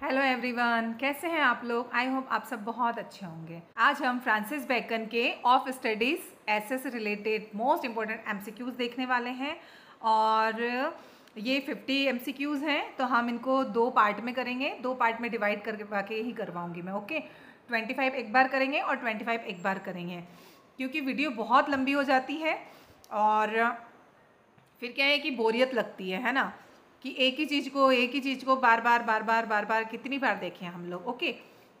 Hello everyone, कैसे हैं आप लोग। आई होप आप सब बहुत अच्छे होंगे। आज हम फ्रांसिस बेकन के ऑफ स्टडीज़ ऐसे से रिलेटेड मोस्ट इम्पोर्टेंट एमसीक्यूज़ देखने वाले हैं और ये 50 एमसीक्यूज़ हैं, तो हम इनको दो पार्ट में करेंगे। दो पार्ट में डिवाइड करके ही करवाऊंगी मैं। ओके, 25 एक बार करेंगे और 25 एक बार करेंगे, क्योंकि वीडियो बहुत लंबी हो जाती है और फिर क्या है कि बोरियत लगती है ना, कि एक ही चीज़ को बार बार कितनी बार देखें हम लोग। ओके,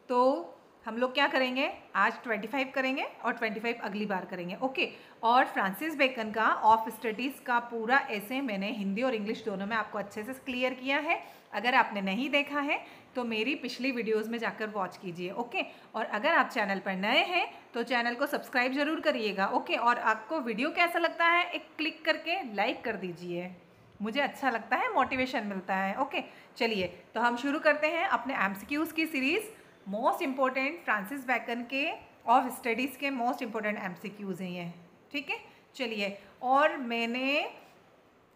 तो हम लोग क्या करेंगे, आज 25 करेंगे और 25 अगली बार करेंगे। ओके, और फ्रांसिस बेकन का ऑफ स्टडीज़ का पूरा ऐसे मैंने हिंदी और इंग्लिश दोनों में आपको अच्छे से क्लियर किया है। अगर आपने नहीं देखा है तो मेरी पिछली वीडियोस में जाकर वॉच कीजिए। ओके, और अगर आप चैनल पर नए हैं तो चैनल को सब्सक्राइब जरूर करिएगा। ओके, और आपको वीडियो कैसा लगता है एक क्लिक करके लाइक कर दीजिए, मुझे अच्छा लगता है, मोटिवेशन मिलता है। ओके, चलिए तो हम शुरू करते हैं अपने एमसीक्यूज़ की series. Most important Francis Bacon के ऑफ स्टडीज़ के मोस्ट इम्पोर्टेंट एमसीक्यूज़ हैं ये। ठीक है, चलिए। और मैंने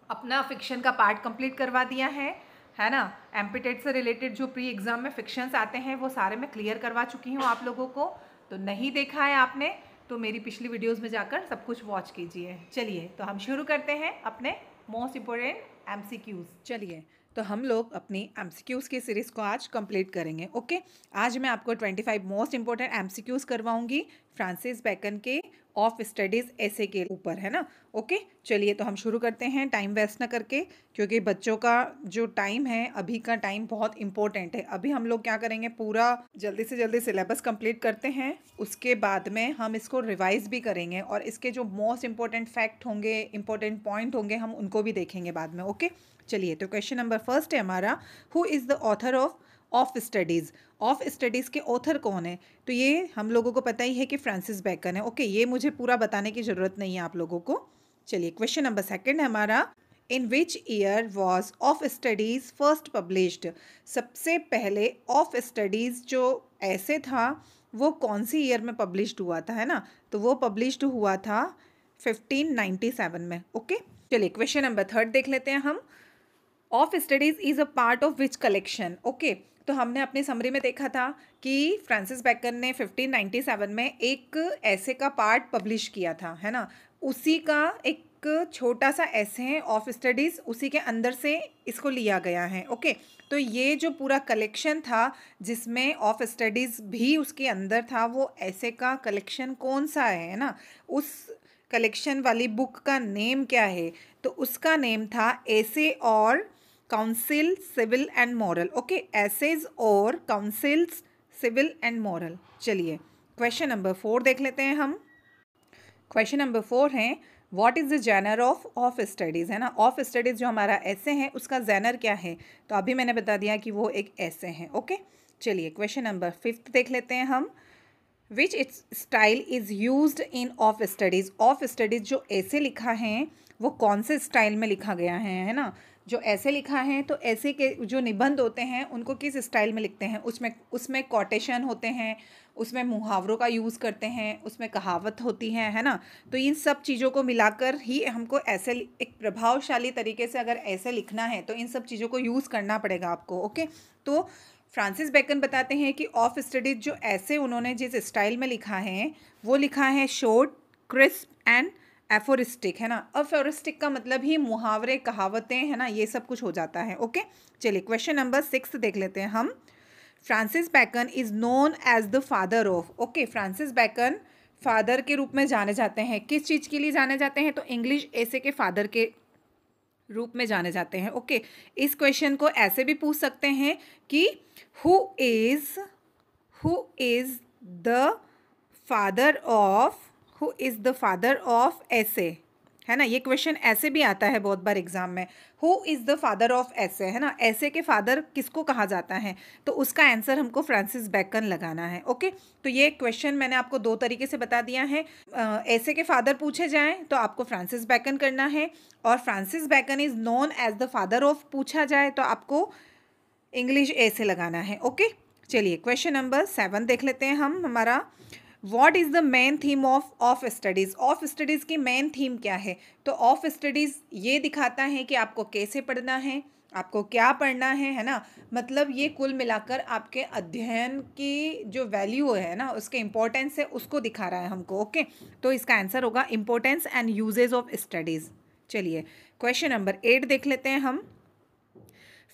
अपना फिक्शन का पार्ट कंप्लीट करवा दिया है ना। एमपीटेट से रिलेटेड जो प्री एग्ज़ाम में फिक्शंस आते हैं वो सारे मैं क्लियर करवा चुकी हूँ आप लोगों को। तो नहीं देखा है आपने तो मेरी पिछली वीडियोस में जाकर सब कुछ वॉच कीजिए। चलिए तो हम शुरू करते हैं अपने मोस्ट इम्पोर्टेंट एमसीक्यूज़। चलिए तो हम लोग अपनी एमसीक्यूज़ की सीरीज़ को आज कंप्लीट करेंगे। ओके, आज मैं आपको 25 मोस्ट इम्पोर्टेंट एमसीक्यूज़ करवाऊंगी फ्रांसिस बेकन के ऑफ स्टडीज़ ऐसे के ऊपर, है ना। ओके, चलिए तो हम शुरू करते हैं टाइम वेस्ट ना करके, क्योंकि बच्चों का जो टाइम है अभी का टाइम बहुत इंपॉर्टेंट है। अभी हम लोग क्या करेंगे, पूरा जल्दी से जल्दी सिलेबस कंप्लीट करते हैं, उसके बाद में हम इसको रिवाइज भी करेंगे और इसके जो मोस्ट इंपॉर्टेंट फैक्ट होंगे, इंपॉर्टेंट पॉइंट होंगे, हम उनको भी देखेंगे बाद में। ओके, चलिए तो क्वेश्चन नंबर फर्स्ट है हमारा, who is the author of studies. Of studies के ऑथर कौन है, तो ये हम लोगों को पता ही है कि फ्रांसिस बेकन है। ओके, ये मुझे पूरा बताने की ज़रूरत नहीं है आप लोगों को। चलिए क्वेश्चन नंबर सेकंड है हमारा, in which year was of studies first published. सबसे पहले ऑफ स्टडीज़ जो ऐसे था वो कौन सी ईयर में पब्लिश्ड हुआ था, है ना। तो वो पब्लिश्ड हुआ था 1597 में। ओके, चलिए क्वेश्चन नंबर थर्ड देख लेते हैं हम, of studies is a part of which collection. Okay, तो हमने अपनी समरी में देखा था कि फ्रांसिस बेकन ने 1597 में एक ऐसे का पार्ट पब्लिश किया था, है ना। उसी का एक छोटा सा ऐसे है ऑफ स्टडीज़, उसी के अंदर से इसको लिया गया है। ओके, तो ये जो पूरा कलेक्शन था जिसमें ऑफ स्टडीज़ भी उसके अंदर था, वो ऐसे का कलेक्शन कौन सा है ना। उस कलेक्शन वाली बुक का नेम क्या है, तो उसका नेम था ऐसे और counsel civil and moral. Okay, essays और काउंसिल्स सिविल एंड मॉरल। चलिए क्वेश्चन नंबर 4 देख लेते हैं हम। क्वेश्चन नंबर 4 है, what is the genre of studies, है ना। ऑफ स्टडीज़ जो हमारा ऐसे है उसका जेनर क्या है, तो अभी मैंने बता दिया कि वो एक ऐसे हैं। ओके, चलिए क्वेश्चन नंबर 5 देख लेते हैं हम, which its style is used in of studies. Of studies जो ऐसे लिखा है वो कौन से स्टाइल में लिखा गया है ना। जो ऐसे लिखा है तो ऐसे के जो निबंध होते हैं उनको किस स्टाइल में लिखते हैं, उसमें कोटेशन होते हैं, उसमें मुहावरों का यूज़ करते हैं, उसमें कहावत होती है ना। तो इन सब चीज़ों को मिलाकर ही हमको ऐसे एक प्रभावशाली तरीके से अगर ऐसे लिखना है तो इन सब चीज़ों को यूज़ करना पड़ेगा आपको। ओके, तो फ्रांसिस बेकन बताते हैं कि ऑफ स्टडीज जो ऐसे उन्होंने जिस स्टाइल में लिखा है वो लिखा है शॉर्ट, क्रिस्प एंड एफोरिस्टिक, है ना। एफोरिस्टिक का मतलब ही मुहावरे, कहावतें, है ना, ये सब कुछ हो जाता है। ओके, चलिए क्वेश्चन नंबर 6 देख लेते हैं हम, Francis Bacon is known as the father of. Okay, Francis Bacon father के रूप में जाने जाते हैं, किस चीज़ के लिए जाने जाते हैं, तो इंग्लिश ऐसे के फादर के रूप में जाने जाते हैं। ओके, इस क्वेश्चन को ऐसे भी पूछ सकते हैं कि who is the father of ऐसे, है ना। ये क्वेश्चन ऐसे भी आता है बहुत बार एग्जाम में, who is the father of ऐसे, है ना। ऐसे के फादर किसको कहा जाता है, तो उसका आंसर हमको फ्रांसिस बेकन लगाना है। ओके, तो ये क्वेश्चन मैंने आपको दो तरीके से बता दिया है। ऐसे के फादर पूछे जाएं तो आपको फ्रांसिस बेकन करना है, और Francis Bacon is known as the father of पूछा जाए तो आपको इंग्लिश ऐसे लगाना है। ओके, चलिए क्वेश्चन नंबर 7 देख लेते हैं हम हमारा, what is the main theme of studies. Of studies की मेन थीम क्या है, तो ऑफ स्टडीज़ ये दिखाता है कि आपको कैसे पढ़ना है, आपको क्या पढ़ना है ना, मतलब ये कुल मिलाकर आपके अध्ययन की जो वैल्यू है ना, उसके इम्पोर्टेंस है, उसको दिखा रहा है हमको। ओके, तो इसका आंसर होगा importance and uses of studies. चलिए क्वेश्चन नंबर 8 देख लेते हैं हम।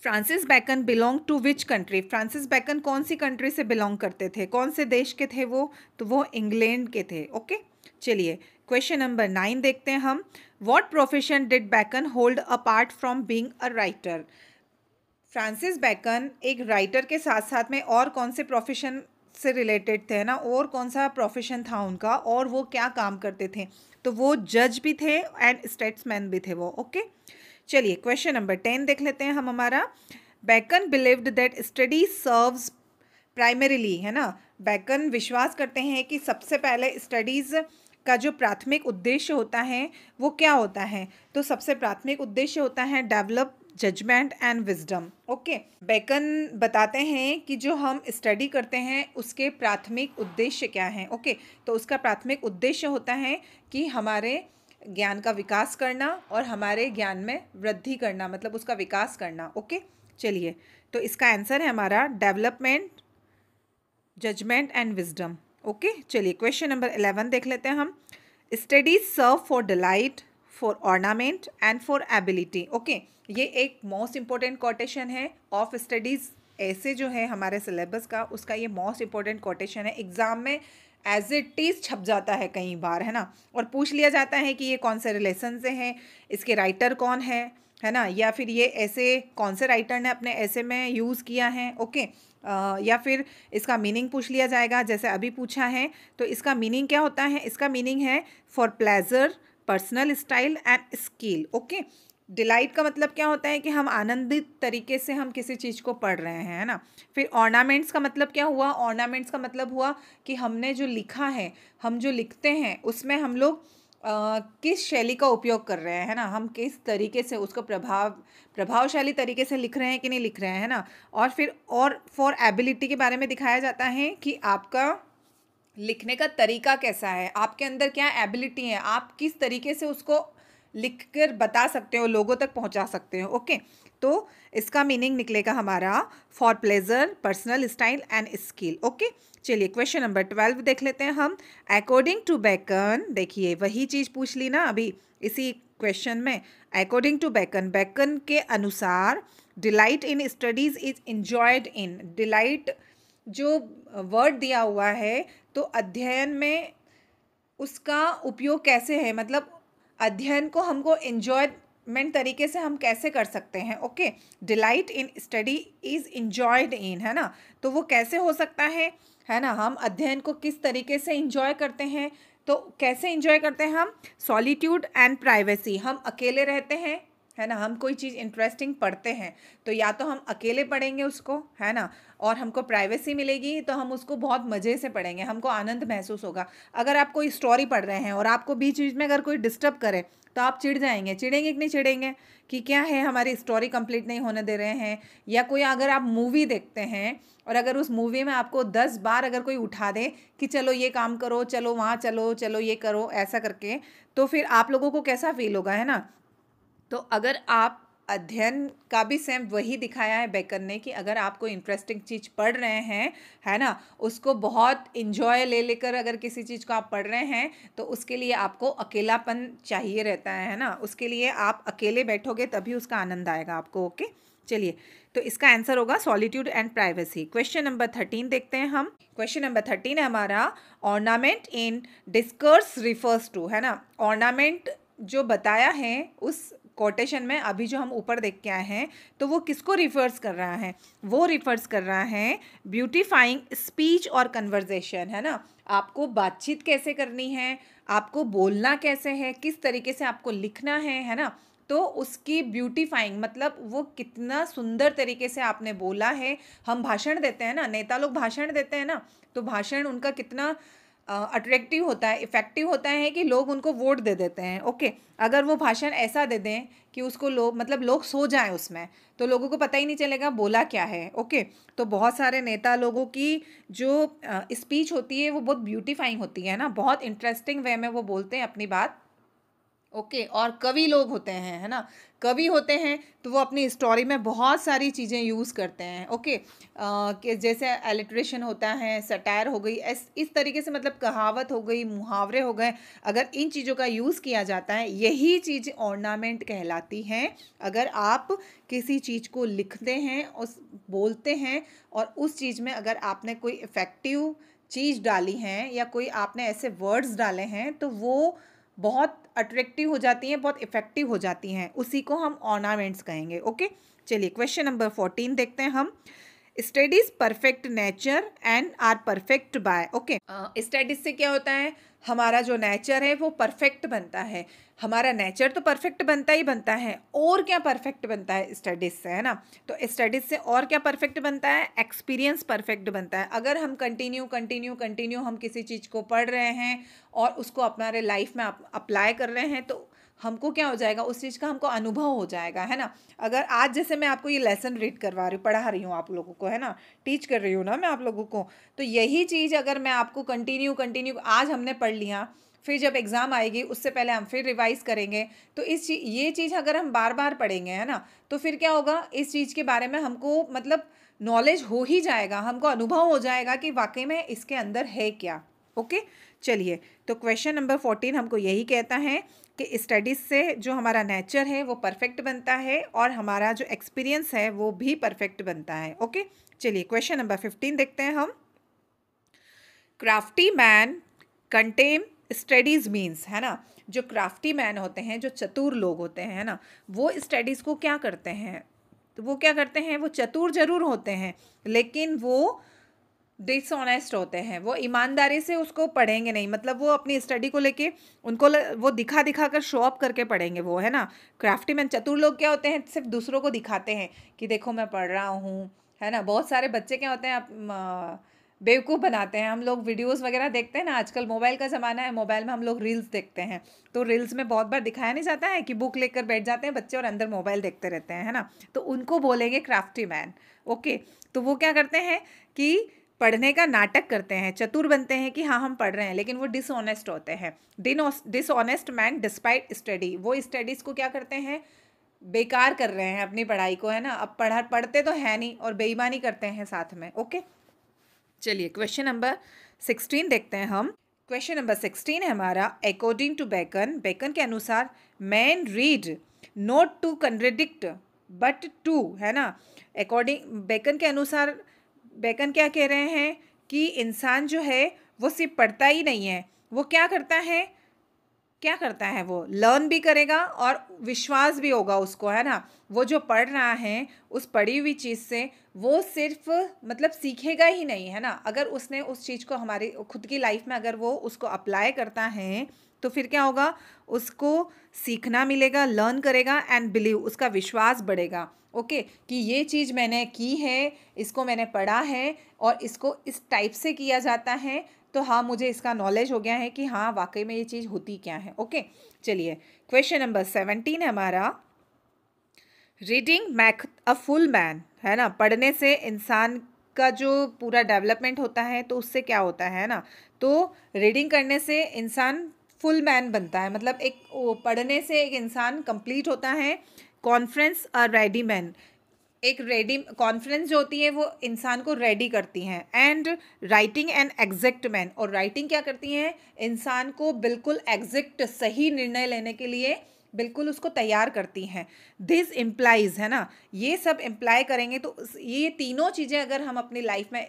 Francis Bacon belong to which country? Francis Bacon कौन सी कंट्री से बिलोंग करते थे, कौन से देश के थे वो? तो वो इंग्लैंड के थे। ओके, चलिए क्वेश्चन नंबर 9 देखते हैं हम। What profession did bacon hold apart from being a writer? Francis bacon एक राइटर के साथ साथ में और कौन से प्रोफेशन से रिलेटेड थे ना, और कौन सा प्रोफेशन था उनका, और वो क्या काम करते थे? तो वो जज भी थे एंड स्टेट्समैन भी थे वो। ओके, चलिए क्वेश्चन नंबर 10 देख लेते हैं हम हमारा। Bacon believed that study serves primarily, है ना, बैकन विश्वास करते हैं कि सबसे पहले स्टडीज़ का जो प्राथमिक उद्देश्य होता है वो क्या होता है? तो सबसे प्राथमिक उद्देश्य होता है develop judgement and wisdom. Okay, Bacon बताते हैं कि जो हम स्टडी करते हैं उसके प्राथमिक उद्देश्य क्या हैं। ओके, तो उसका प्राथमिक उद्देश्य होता है कि हमारे ज्ञान का विकास करना और हमारे ज्ञान में वृद्धि करना, मतलब उसका विकास करना। ओके, चलिए तो इसका आंसर है हमारा development, judgement and wisdom. Okay, चलिए क्वेश्चन नंबर 11 देख लेते हैं हम। Studies serve for delight, for ornament and for ability. Okay, ये एक मोस्ट इंपॉर्टेंट कोटेशन है ऑफ स्टडीज़ ऐसे जो है हमारे सिलेबस का, उसका ये मोस्ट इंपॉर्टेंट कोटेशन है। एग्जाम में एज इट इज़ छप जाता है कई बार, है ना, और पूछ लिया जाता है कि ये कौन से रिलेशन से हैं, इसके राइटर कौन है ना, या फिर ये ऐसे कौन से राइटर ने अपने ऐसे में यूज़ किया है। ओके, या फिर इसका मीनिंग पूछ लिया जाएगा, जैसे अभी पूछा है। तो इसका मीनिंग क्या होता है? इसका मीनिंग है for pleasure, personal style and skill. Okay, delight का मतलब क्या होता है कि हम आनंदित तरीके से हम किसी चीज़ को पढ़ रहे हैं, है ना। फिर ऑर्नामेंट्स का मतलब क्या हुआ? ऑर्नामेंट्स का मतलब हुआ कि हमने जो लिखा है, हम जो लिखते हैं उसमें हम लोग किस शैली का उपयोग कर रहे हैं, है ना, हम किस तरीके से उसको प्रभावशाली तरीके से लिख रहे हैं कि नहीं लिख रहे हैं, है ना। और फिर और फॉर एबिलिटी के बारे में दिखाया जाता है कि आपका लिखने का तरीका कैसा है, आपके अंदर क्या एबिलिटी है, आप किस तरीके से उसको लिख कर बता सकते हो, लोगों तक पहुंचा सकते हो। ओके, तो इसका मीनिंग निकलेगा हमारा for pleasure, personal style and skill. Okay, चलिए क्वेश्चन नंबर 12 देख लेते हैं हम। अकॉर्डिंग टू बैकन, देखिए वही चीज़ पूछ ली ना अभी इसी क्वेश्चन में। अकॉर्डिंग टू बैकन, बैकन के अनुसार delight in studies is enjoyed in. Delight जो वर्ड दिया हुआ है, तो अध्ययन में उसका उपयोग कैसे है, मतलब अध्ययन को हमको एन्जॉयमेंट तरीके से हम कैसे कर सकते हैं। Okay, delight in study is enjoyed in, है ना, तो वो कैसे हो सकता है ना, हम अध्ययन को किस तरीके से इंजॉय करते हैं? तो कैसे इंजॉय करते हैं हम? सॉलिट्यूड एंड प्राइवेसी, हम अकेले रहते हैं, है ना, हम कोई चीज़ इंटरेस्टिंग पढ़ते हैं तो या तो हम अकेले पढ़ेंगे उसको, है ना, और हमको प्राइवेसी मिलेगी तो हम उसको बहुत मज़े से पढ़ेंगे, हमको आनंद महसूस होगा। अगर आप कोई स्टोरी पढ़ रहे हैं और आपको बीच बीच में अगर कोई डिस्टर्ब करे तो आप चिढ़ जाएंगे, चिढ़ेंगे कि नहीं चिढ़ेंगे कि क्या है हमारी स्टोरी कंप्लीट नहीं होने दे रहे हैं। या कोई अगर आप मूवी देखते हैं और अगर उस मूवी में आपको 10 बार अगर कोई उठा दे कि चलो ये काम करो, चलो वहाँ चलो, चलो ये करो, ऐसा करके, तो फिर आप लोगों को कैसा फील होगा, है ना। तो अगर आप अध्ययन का भी सेम वही दिखाया है बैकन ने कि अगर आप कोई इंटरेस्टिंग चीज़ पढ़ रहे हैं, है ना, उसको बहुत इंजॉय ले लेकर अगर किसी चीज़ को आप पढ़ रहे हैं तो उसके लिए आपको अकेलापन चाहिए रहता है ना, उसके लिए आप अकेले बैठोगे तभी उसका आनंद आएगा आपको। ओके, चलिए तो इसका आंसर होगा solitude and privacy. Question number 13 देखते हैं हम। क्वेश्चन नंबर 13 है हमारा ornament in discourse refers to, है ना। ऑर्नामेंट जो बताया है उस कोटेशन में अभी जो हम ऊपर देख के आए हैं, तो वो किसको रिफर्स कर रहा है? वो रिफर्स कर रहा है ब्यूटीफाइंग स्पीच और कन्वर्जेशन, है ना। आपको बातचीत कैसे करनी है, आपको बोलना कैसे है, किस तरीके से आपको लिखना है ना, तो उसकी ब्यूटीफाइंग मतलब वो कितना सुंदर तरीके से आपने बोला है। हम भाषण देते हैं ना, नेता लोग भाषण देते हैं ना, तो भाषण उनका कितना अट्रैक्टिव होता है, इफ़ेक्टिव होता है कि लोग उनको वोट दे देते हैं। ओके, अगर वो भाषण ऐसा दे दें कि उसको लोग मतलब लोग सो जाएं उसमें, तो लोगों को पता ही नहीं चलेगा बोला क्या है। ओके, तो बहुत सारे नेता लोगों की जो स्पीच होती है वो बहुत ब्यूटीफाइंग होती है ना, बहुत इंटरेस्टिंग वे में वो बोलते हैं अपनी बात। ओके और कवि लोग होते हैं, है ना, कवि होते हैं तो वो अपनी स्टोरी में बहुत सारी चीज़ें यूज़ करते हैं। ओके कि जैसे एलिट्रेशन होता है, सटायर हो गई, इस तरीके से मतलब कहावत हो गई, मुहावरे हो गए, अगर इन चीज़ों का यूज़ किया जाता है, यही चीज़ ऑर्नामेंट कहलाती हैं। अगर आप किसी चीज़ को लिखते हैं, उस बोलते हैं और उस चीज़ में अगर आपने कोई इफ़ेक्टिव चीज़ डाली है या कोई आपने ऐसे वर्ड्स डाले हैं तो वो बहुत अट्रैक्टिव हो जाती हैं, बहुत इफ़ेक्टिव हो जाती हैं, उसी को हम ऑर्नामेंट्स कहेंगे। ओके चलिए क्वेश्चन नंबर 14 देखते हैं हम। Studies perfect nature and are perfect by. Okay studies से क्या होता है, हमारा जो नेचर है वो परफेक्ट बनता है। हमारा नेचर तो परफेक्ट बनता ही बनता है, और क्या परफेक्ट बनता है स्टडीज से, है ना। तो स्टडीज से और क्या परफेक्ट बनता है, एक्सपीरियंस परफेक्ट बनता है। अगर हम कंटिन्यू हम किसी चीज़ को पढ़ रहे हैं और उसको हमारे लाइफ में अप्लाई कर रहे हैं तो हमको क्या हो जाएगा, उस चीज़ का हमको अनुभव हो जाएगा, है ना। अगर आज जैसे मैं आपको ये लेसन रीड करवा रही हूँ, पढ़ा रही हूँ आप लोगों को, है ना, टीच कर रही हूँ ना मैं आप लोगों को, तो यही चीज़ अगर मैं आपको कंटिन्यू आज हमने पढ़ लिया, फिर जब एग्ज़ाम आएगी उससे पहले हम फिर रिवाइज करेंगे, तो ये चीज़ अगर हम बार बार पढ़ेंगे, है ना, तो फिर क्या होगा, इस चीज़ के बारे में हमको मतलब नॉलेज हो ही जाएगा, हमको अनुभव हो जाएगा कि वाकई में इसके अंदर है क्या। ओके चलिए, तो क्वेश्चन नंबर 14 हमको यही कहता है कि स्टडीज़ से जो हमारा नेचर है वो परफेक्ट बनता है और हमारा जो एक्सपीरियंस है वो भी परफेक्ट बनता है। ओके चलिए क्वेश्चन नंबर 15 देखते हैं हम। Crafty man contain studies means, है ना, जो क्राफ्टी मैन होते हैं, जो चतुर लोग होते हैं, है ना, वो स्टडीज़ को क्या करते हैं, तो वो क्या करते हैं, वो चतुर जरूर होते हैं लेकिन वो डिसऑनेस्ट होते हैं, वो ईमानदारी से उसको पढ़ेंगे नहीं, मतलब वो अपनी स्टडी को लेके वो दिखा दिखा कर शो ऑफ करके पढ़ेंगे वो, है ना। क्राफ्टी मैन चतुर लोग क्या होते हैं, सिर्फ दूसरों को दिखाते हैं कि देखो मैं पढ़ रहा हूँ, है ना। बहुत सारे बच्चे क्या होते हैं, बेवकूफ़ बनाते हैं। हम लोग वीडियोस वगैरह देखते हैं ना, आजकल मोबाइल का ज़माना है, मोबाइल में हम लोग रील्स देखते हैं, तो रील्स में बहुत बार दिखाया नहीं जाता है कि बुक लेकर बैठ जाते हैं बच्चे और अंदर मोबाइल देखते रहते हैं, है ना, तो उनको बोलेंगे क्राफ्टी मैन। ओके तो वो क्या करते हैं कि पढ़ने का नाटक करते हैं, चतुर बनते हैं कि हाँ हम पढ़ रहे हैं, लेकिन वो डिसऑनेस्ट होते हैं। डिसऑनेस्ट मैन डिस्पाइट स्टडी, वो स्टडीज़ को क्या करते हैं, बेकार कर रहे हैं अपनी पढ़ाई को, है ना। अब पढ़ते तो है नहीं और बेईमानी करते हैं साथ में। ओके चलिए क्वेश्चन नंबर 16 देखते हैं हम। क्वेश्चन नंबर 16 है हमारा, अकॉर्डिंग टू बेकन, बेकन के अनुसार man read not to contradict but to, है ना। अकॉर्डिंग बेकन के अनुसार, बेकन क्या कह रहे हैं कि इंसान जो है वो सिर्फ पढ़ता ही नहीं है, वो क्या करता है, क्या करता है, वो लर्न भी करेगा और विश्वास भी होगा उसको, है ना। वो जो पढ़ रहा है उस पढ़ी हुई चीज़ से वो सिर्फ मतलब सीखेगा ही नहीं, है ना। अगर उसने उस चीज़ को हमारी खुद की लाइफ में अगर वो उसको अप्लाई करता है तो फिर क्या होगा, उसको सीखना मिलेगा, लर्न करेगा एंड बिलीव, उसका विश्वास बढ़ेगा। ओके कि ये चीज़ मैंने की है, इसको मैंने पढ़ा है और इसको इस टाइप से किया जाता है, तो हाँ मुझे इसका नॉलेज हो गया है कि हाँ वाकई में ये चीज़ होती क्या है। ओके चलिए क्वेश्चन नंबर 17 है हमारा, reading make a full man, है ना। पढ़ने से इंसान का जो पूरा डेवलपमेंट होता है तो उससे क्या होता है ना, तो रीडिंग करने से इंसान फुल मैन बनता है, मतलब एक पढ़ने से एक इंसान कंप्लीट होता है। कॉन्फ्रेंस अ रेडी मैन, एक रेडी कॉन्फ्रेंस जो होती है वो इंसान को रेडी करती हैं। And writing and exact man, और राइटिंग क्या करती हैं, इंसान को बिल्कुल एग्जैक्ट सही निर्णय लेने के लिए बिल्कुल उसको तैयार करती हैं। दिस इम्प्लाइज, है ना, ये सब इम्प्लाई करेंगे तो ये तीनों चीज़ें अगर हम अपनी लाइफ में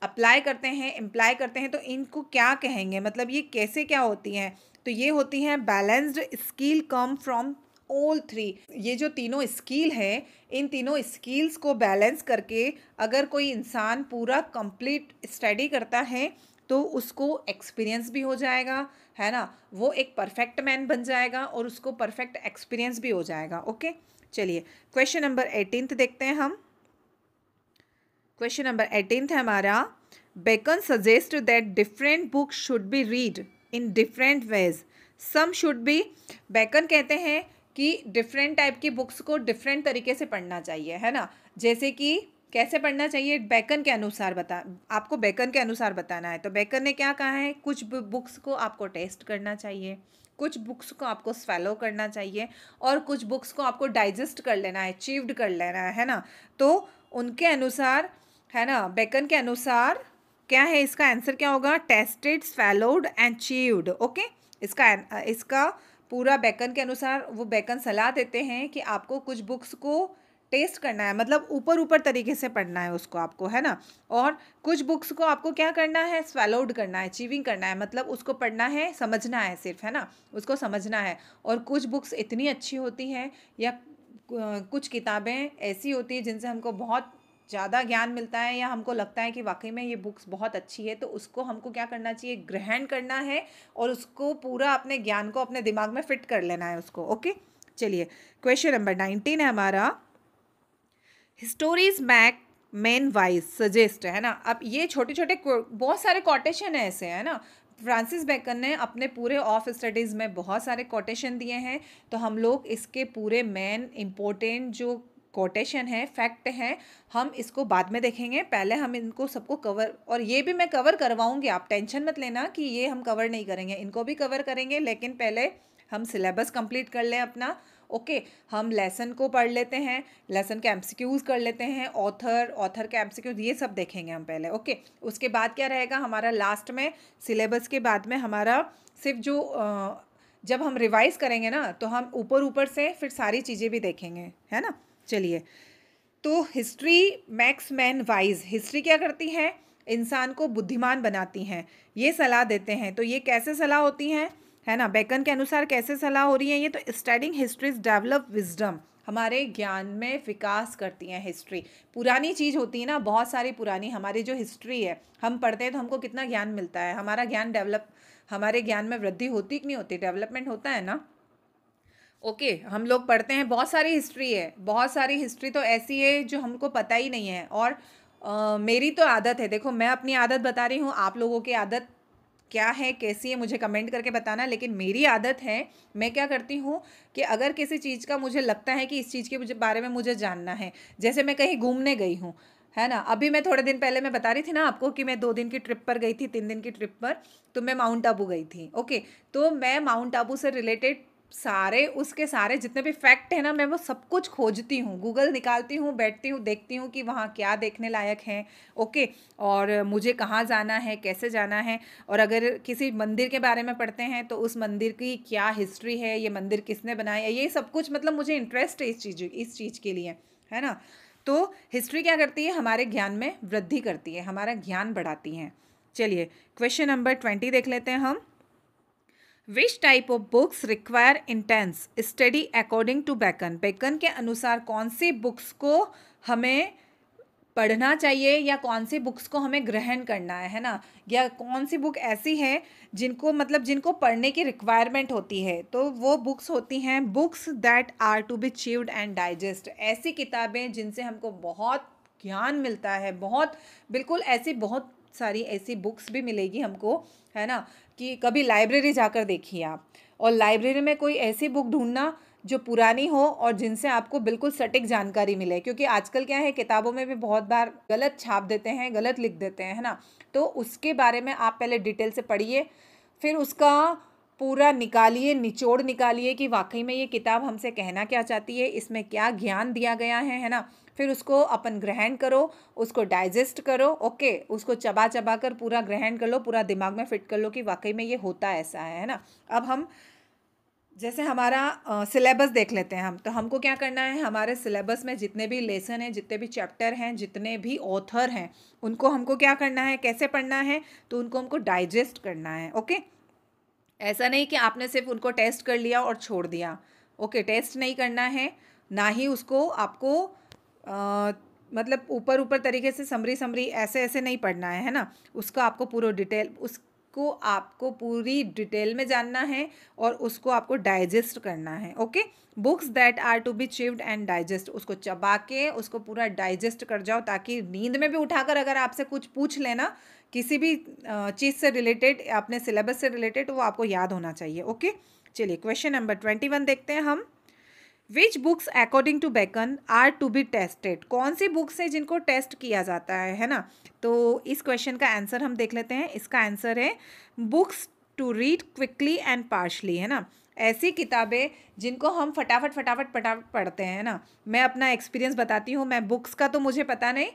अप्लाई करते हैं, इम्प्लाई करते हैं, तो इनको क्या कहेंगे, मतलब ये कैसे क्या होती हैं, तो ये होती हैं balanced skill come from all three. ये जो तीनों स्किल है, इन तीनों स्किल्स को बैलेंस करके अगर कोई इंसान पूरा कंप्लीट स्टडी करता है तो उसको एक्सपीरियंस भी हो जाएगा, है ना, वो एक परफेक्ट मैन बन जाएगा और उसको परफेक्ट एक्सपीरियंस भी हो जाएगा। ओके चलिए क्वेश्चन नंबर 18 देखते हैं हम। क्वेश्चन नंबर 18 है हमारा, Bacon suggest that different books should be read in different ways, some should be, Bacon कहते हैं कि डिफरेंट टाइप की बुक्स को डिफरेंट तरीके से पढ़ना चाहिए, है ना। जैसे कि कैसे पढ़ना चाहिए, बेकन के अनुसार आपको बेकन के अनुसार बताना है, तो बेकन ने क्या कहा है, कुछ बुक्स को आपको टेस्ट करना चाहिए, कुछ बुक्स को आपको स्वेलो करना चाहिए और कुछ बुक्स को आपको डाइजेस्ट कर लेना है, च्यूड कर लेना है ना। तो उनके अनुसार, है ना, बेकन के अनुसार क्या है, इसका आंसर क्या होगा, tested, swallowed and chewed. Okay, इसका पूरा बेकन के अनुसार वो बेकन सलाह देते हैं कि आपको कुछ बुक्स को टेस्ट करना है, मतलब ऊपर ऊपर तरीके से पढ़ना है उसको आपको, है ना। और कुछ बुक्स को आपको क्या करना है, स्वेलोड करना है, चीविंग करना है, मतलब उसको पढ़ना है, समझना है सिर्फ, है ना, उसको समझना है। और कुछ बुक्स इतनी अच्छी होती हैं या कुछ किताबें ऐसी होती हैं जिनसे हमको बहुत ज़्यादा ज्ञान मिलता है या हमको लगता है कि वाकई में ये बुक्स बहुत अच्छी है, तो उसको हमको क्या करना चाहिए, ग्रहण करना है और उसको पूरा अपने ज्ञान को अपने दिमाग में फिट कर लेना है उसको। ओके, चलिए क्वेश्चन नंबर 19 है हमारा, stories make men wise suggest, है ना। अब ये छोटे छोटे बहुत सारे कोटेशन है ऐसे, है ना। फ्रांसिस बेकन ने अपने पूरे ऑफ स्टडीज़ में बहुत सारे कोटेशन दिए हैं, तो हम लोग इसके पूरे मेन इम्पोर्टेंट जो कोटेशन है, फैक्ट हैं, हम इसको बाद में देखेंगे। पहले हम इनको सबको कवर, और ये भी मैं कवर करवाऊंगी, आप टेंशन मत लेना कि ये हम कवर नहीं करेंगे, इनको भी कवर करेंगे, लेकिन पहले हम सिलेबस कंप्लीट कर लें अपना। ओके, हम लेसन को पढ़ लेते हैं, लेसन के एमसीक्यूज़ कर लेते हैं, ऑथर के एमसीक्यूज़, ये सब देखेंगे हम पहले। ओके, उसके बाद क्या रहेगा हमारा, लास्ट में सिलेबस के बाद में हमारा सिर्फ जो जब हम रिवाइज करेंगे ना, तो हम ऊपर ऊपर से फिर सारी चीज़ें भी देखेंगे, है ना। चलिए, तो history max man wise, history क्या करती है, इंसान को बुद्धिमान बनाती हैं, ये सलाह देते हैं। तो ये कैसे सलाह होती हैं, है ना, बेकन के अनुसार कैसे सलाह हो रही है ये, तो स्टडिंग हिस्ट्रीज डेवलप विजडम, हमारे ज्ञान में विकास करती हैं हिस्ट्री। पुरानी चीज़ होती है ना, बहुत सारी पुरानी हमारी जो हिस्ट्री है, हम पढ़ते हैं तो हमको कितना ज्ञान मिलता है, हमारा ज्ञान डेवलप, हमारे ज्ञान में वृद्धि होती कि नहीं होती, डेवलपमेंट होता है ना। ओके, हम लोग पढ़ते हैं, बहुत सारी हिस्ट्री है, बहुत सारी हिस्ट्री तो ऐसी है जो हमको पता ही नहीं है। और मेरी तो आदत है, देखो मैं अपनी आदत बता रही हूँ, आप लोगों की आदत क्या है, कैसी है, मुझे कमेंट करके बताना। लेकिन मेरी आदत है, मैं क्या करती हूँ कि अगर किसी चीज़ का मुझे लगता है कि इस चीज़ के बारे में मुझे जानना है, जैसे मैं कहीं घूमने गई हूँ, है ना, अभी मैं थोड़े दिन पहले मैं बता रही थी ना आपको कि मैं 2 दिन की ट्रिप पर गई थी, 3 दिन की ट्रिप पर, तो मैं माउंट आबू गई थी। ओके, तो मैं माउंट आबू से रिलेटेड सारे, उसके सारे जितने भी फैक्ट है ना, मैं वो सब कुछ खोजती हूँ, गूगल निकालती हूँ, बैठती हूँ, देखती हूँ कि वहाँ क्या देखने लायक है। ओके, और मुझे कहाँ जाना है, कैसे जाना है, और अगर किसी मंदिर के बारे में पढ़ते हैं तो उस मंदिर की क्या हिस्ट्री है, ये मंदिर किसने बनाया है, ये सब कुछ, मतलब मुझे इंटरेस्ट है इस चीज़ के लिए, है ना। तो हिस्ट्री क्या करती है, हमारे ज्ञान में वृद्धि करती है, हमारा ज्ञान बढ़ाती है। चलिए क्वेश्चन नंबर 20 देख लेते हैं हम, which type of books require intense study according to Bacon, Bacon के अनुसार कौन सी बुक्स को हमें पढ़ना चाहिए या कौन सी बुक्स को हमें ग्रहण करना है ना, या कौन सी बुक ऐसी है जिनको, मतलब जिनको पढ़ने की रिक्वायरमेंट होती है, तो वो बुक्स होती हैं books that are to be chewed and digest, ऐसी किताबें जिनसे हमको बहुत ज्ञान मिलता है, बहुत, बिल्कुल ऐसी बहुत सारी ऐसी बुक्स भी मिलेगी हमको, है ना, कि कभी लाइब्रेरी जाकर देखिए आप, और लाइब्रेरी में कोई ऐसी बुक ढूंढना जो पुरानी हो और जिनसे आपको बिल्कुल सटीक जानकारी मिले, क्योंकि आजकल क्या है, किताबों में भी बहुत बार गलत छाप देते हैं, गलत लिख देते हैं, है ना। तो उसके बारे में आप पहले डिटेल से पढ़िए, फिर उसका पूरा निकालिए, निचोड़ निकालिए कि वाकई में ये किताब हमसे कहना क्या चाहती है, इसमें क्या ज्ञान दिया गया है ना। फिर उसको अपन ग्रहण करो, उसको डाइजेस्ट करो। ओके, उसको चबा चबा कर पूरा ग्रहण कर लो, पूरा दिमाग में फिट कर लो कि वाकई में ये होता ऐसा है ना। अब हम जैसे हमारा सिलेबस देख लेते हैं हम, तो हमको क्या करना है, हमारे सिलेबस में जितने भी लेसन हैं, जितने भी चैप्टर हैं, जितने भी ऑथर हैं, उनको हमको क्या करना है, कैसे पढ़ना है, तो उनको हमको डाइजेस्ट करना है। ओके, ऐसा नहीं कि आपने सिर्फ उनको टेस्ट कर लिया और छोड़ दिया। ओके, टेस्ट नहीं करना है, ना ही उसको आपको मतलब ऊपर ऊपर तरीके से समरी ऐसे ऐसे नहीं पढ़ना है ना। उसका आपको पूरा डिटेल, उसको आपको पूरी डिटेल में जानना है और उसको आपको डाइजेस्ट करना है। Okay, books that are to be chewed and digest, उसको चबा के उसको पूरा डाइजेस्ट कर जाओ, ताकि नींद में भी उठाकर अगर आपसे कुछ पूछ लेना किसी भी चीज़ से रिलेटेड, अपने सिलेबस से रिलेटेड, वो आपको याद होना चाहिए। ओके, चलिए क्वेश्चन नंबर 21 देखते हैं हम, which books according to Bacon are to be tasted, कौन सी बुक्स है जिनको टेस्ट किया जाता है ना। तो इस क्वेश्चन का आंसर हम देख लेते हैं, इसका आंसर है books to read quickly and partially, है ना। ऐसी किताबें जिनको हम फटाफट पढ़ते हैं ना। मैं अपना एक्सपीरियंस बताती हूँ। मैं बुक्स का तो मुझे पता नहीं,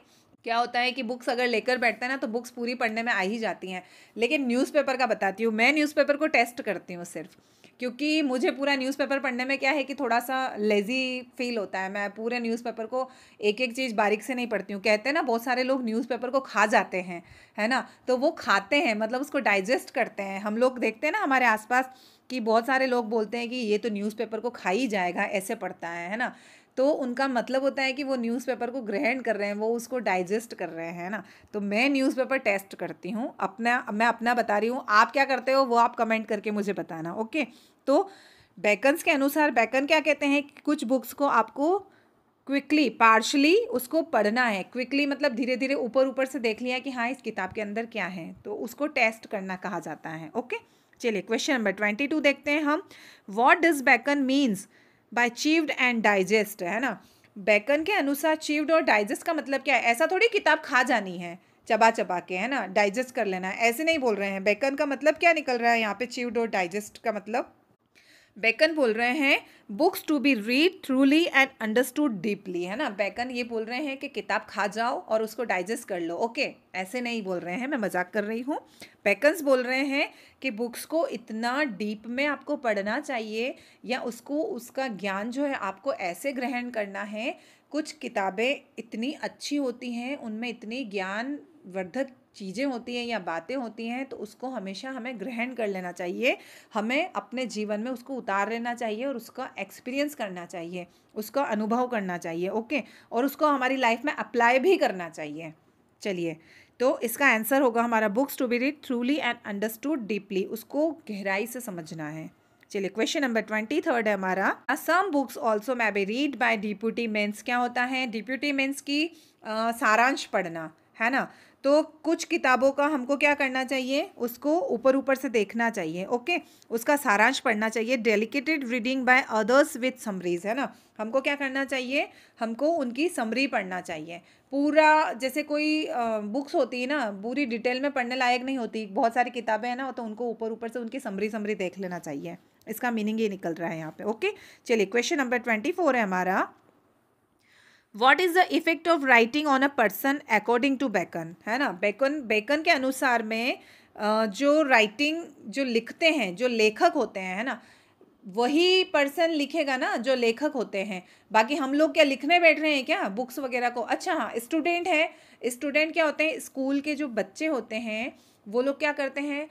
क्या होता है कि बुक्स अगर लेकर बैठते हैं ना तो बुक्स पूरी पढ़ने में आ ही जाती हैं, लेकिन न्यूज़पेपर का बताती हूँ। मैं न्यूज़पेपर को टेस्ट करती हूँ सिर्फ, क्योंकि मुझे पूरा न्यूज़पेपर पढ़ने में क्या है कि थोड़ा सा लेज़ी फील होता है। मैं पूरे न्यूज़पेपर को एक एक चीज़ बारीक से नहीं पढ़ती हूँ। कहते हैं ना बहुत सारे लोग न्यूज़पेपर को खा जाते हैं, है ना। तो वो खाते हैं, मतलब उसको डाइजेस्ट करते हैं। हम लोग देखते हैं ना हमारे आसपास कि बहुत सारे लोग बोलते हैं कि ये तो न्यूज़पेपर को खा ही जाएगा, ऐसे पढ़ता है ना। तो उनका मतलब होता है कि वो न्यूज़पेपर को ग्रहण कर रहे हैं, वो उसको डाइजेस्ट कर रहे हैं ना। तो मैं न्यूज़पेपर टेस्ट करती हूँ। मैं अपना बता रही हूँ, आप क्या करते हो वो आप कमेंट करके मुझे बताना, ओके। तो बेकन्स के अनुसार बेकन क्या कहते हैं कि कुछ बुक्स को आपको क्विकली पार्शली उसको पढ़ना है। क्विकली मतलब धीरे धीरे ऊपर ऊपर से देख लिया कि हाँ इस किताब के अंदर क्या है, तो उसको टेस्ट करना कहा जाता है, ओके। चलिए क्वेश्चन नंबर 22 देखते हैं हम। What does Bacon means by chewed and digest, है ना। बेकन के अनुसार चीव्ड और डाइजेस्ट का मतलब क्या है। ऐसा थोड़ी किताब खा जानी है चबा चबा के, है ना, डाइजेस्ट कर लेना है, ऐसे नहीं बोल रहे हैं। बेकन का मतलब क्या निकल रहा है यहाँ पे, चीव्ड और डाइजेस्ट का मतलब बेकन बोल रहे हैं books to be read truly and understood deeply, है ना। बेकन ये बोल रहे हैं कि किताब खा जाओ और उसको डाइजेस्ट कर लो, ओके। ऐसे नहीं बोल रहे हैं, मैं मजाक कर रही हूँ। बेकन्स बोल रहे हैं कि बुक्स को इतना डीप में आपको पढ़ना चाहिए, या उसको उसका ज्ञान जो है आपको ऐसे ग्रहण करना है। कुछ किताबें इतनी अच्छी होती हैं, उनमें इतनी ज्ञानवर्धक चीज़ें होती हैं या बातें होती हैं, तो उसको हमेशा हमें ग्रहण कर लेना चाहिए। हमें अपने जीवन में उसको उतार लेना चाहिए और उसका एक्सपीरियंस करना चाहिए, उसका अनुभव करना चाहिए, ओके। और उसको हमारी लाइफ में अप्लाई भी करना चाहिए। चलिए, तो इसका आंसर होगा हमारा books to be read truly and understood deeply, उसको गहराई से समझना है। चलिए क्वेश्चन नंबर 23 है हमारा। Some books also may be read by deputy men's. क्या होता है डिप्यूटी मेंस की सारांश पढ़ना, है ना। तो कुछ किताबों का हमको क्या करना चाहिए, उसको ऊपर ऊपर से देखना चाहिए, ओके। उसका सारांश पढ़ना चाहिए। Delegated reading by others with summaries, है ना। हमको क्या करना चाहिए, हमको उनकी समरी पढ़ना चाहिए। पूरा जैसे कोई बुक्स होती है ना, पूरी डिटेल में पढ़ने लायक नहीं होती, बहुत सारी किताबें हैं ना, तो उनको ऊपर ऊपर से उनकी समरी देख लेना चाहिए। इसका मीनिंग ये निकल रहा है यहाँ पे, ओके। चलिए क्वेश्चन नंबर 24 है हमारा। What is the effect of writing on a person according to Bacon, है ना। बेकन के अनुसार में जो राइटिंग जो लिखते हैं, जो लेखक होते हैं, है ना, वही पर्सन लिखेगा ना जो लेखक होते हैं। बाकी हम लोग क्या लिखने बैठ रहे हैं क्या बुक्स वगैरह को। अच्छा हाँ, स्टूडेंट है, स्टूडेंट क्या होते हैं, स्कूल के जो बच्चे होते हैं वो लोग क्या करते हैं,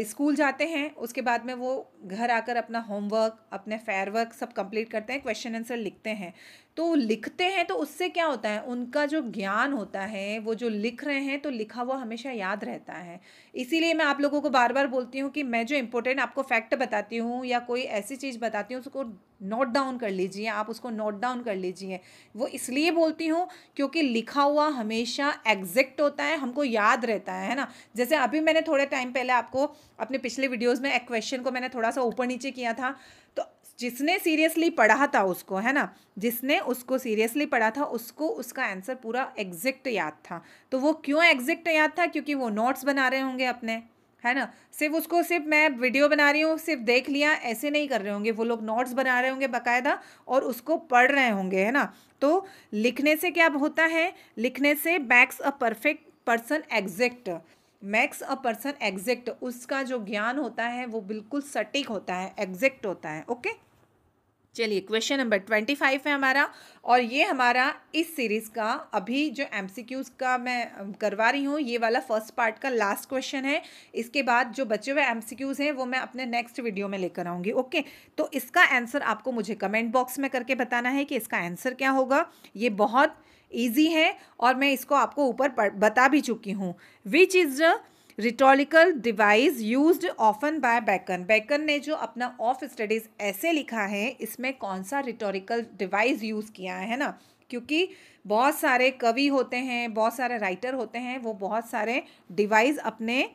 स्कूल जाते हैं, उसके बाद में वो घर आकर अपना होमवर्क, अपने फेयर वर्क सब कंप्लीट करते हैं, क्वेश्चन आंसर लिखते हैं। तो लिखते हैं तो उससे क्या होता है, उनका जो ज्ञान होता है, वो जो लिख रहे हैं तो लिखा हुआ हमेशा याद रहता है। इसीलिए मैं आप लोगों को बार बार बोलती हूँ कि मैं जो इंपॉर्टेंट आपको फैक्ट बताती हूँ या कोई ऐसी चीज़ बताती हूँ उसको नोट डाउन कर लीजिए, आप उसको नोट डाउन कर लीजिए। वो इसलिए बोलती हूँ क्योंकि लिखा हुआ हमेशा एग्जैक्ट होता है, हमको याद रहता है ना। जैसे अभी मैंने थोड़े टाइम पहले आपको अपने पिछले वीडियोस में एक क्वेश्चन को मैंने थोड़ा सा ऊपर नीचे किया था, तो जिसने सीरियसली पढ़ा था उसको, है ना, जिसने उसको सीरियसली पढ़ा था उसको उसका आंसर पूरा एग्जैक्ट याद था। तो वो क्यों एग्जैक्ट याद था, क्योंकि वो नोट्स बना रहे होंगे अपने, है ना। सिर्फ उसको सिर्फ मैं वीडियो बना रही हूँ सिर्फ देख लिया ऐसे नहीं कर रहे होंगे, वो लोग नोट्स बना रहे होंगे बाकायदा और उसको पढ़ रहे होंगे, है ना। तो लिखने से क्या होता है, लिखने से max a perfect person exact, max a person exact, उसका जो ज्ञान होता है वो बिल्कुल सटीक होता है, एग्जैक्ट होता है, ओके। चलिए क्वेश्चन नंबर 25 है हमारा, और ये हमारा इस सीरीज़ का अभी जो एमसीक्यूज़ का मैं करवा रही हूँ, ये वाला फर्स्ट पार्ट का लास्ट क्वेश्चन है। इसके बाद जो बचे हुए एमसीक्यूज़ हैं वो मैं अपने नेक्स्ट वीडियो में लेकर आऊँगी, ओके। तो इसका आंसर आपको मुझे कमेंट बॉक्स में करके बताना है कि इसका आंसर क्या होगा। ये बहुत ईजी है और मैं इसको आपको ऊपर बता भी चुकी हूँ। Which is the rhetorical device used often by Bacon, Bacon ने जो अपना ऑफ स्टडीज ऐसे लिखा है, इसमें कौन सा रिटोरिकल डिवाइस यूज़ किया है ना। क्योंकि बहुत सारे कवि होते हैं, बहुत सारे राइटर होते हैं, वो बहुत सारे डिवाइस अपने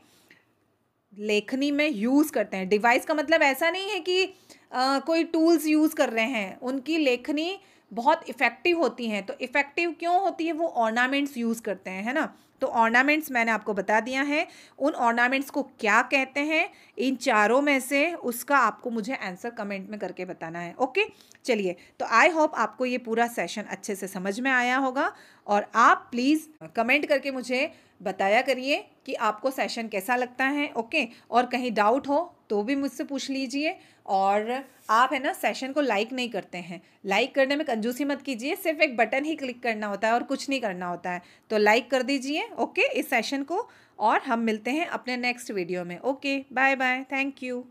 लेखनी में यूज़ करते हैं। डिवाइस का मतलब ऐसा नहीं है कि कोई टूल्स यूज़ कर रहे हैं, उनकी लेखनी बहुत इफ़ेक्टिव होती हैं। तो इफ़ेक्टिव क्यों होती है, वो ऑर्नामेंट्स यूज़ करते हैं, है ना। तो ऑर्नामेंट्स मैंने आपको बता दिया है, उन ऑर्नामेंट्स को क्या कहते हैं इन चारों में से, उसका आपको मुझे आंसर कमेंट में करके बताना है। ओके, चलिए, तो आई होप आपको ये पूरा सेशन अच्छे से समझ में आया होगा, और आप प्लीज़ कमेंट करके मुझे बताया करिए कि आपको सेशन कैसा लगता है। ओके, और कहीं डाउट हो तो भी मुझसे पूछ लीजिए। और आप है ना सेशन को लाइक नहीं करते हैं, लाइक करने में कंजूसी मत कीजिए, सिर्फ एक बटन ही क्लिक करना होता है और कुछ नहीं करना होता है, तो लाइक कर दीजिए ओके इस सेशन को। और हम मिलते हैं अपने नेक्स्ट वीडियो में। Okay, bye bye, thank you.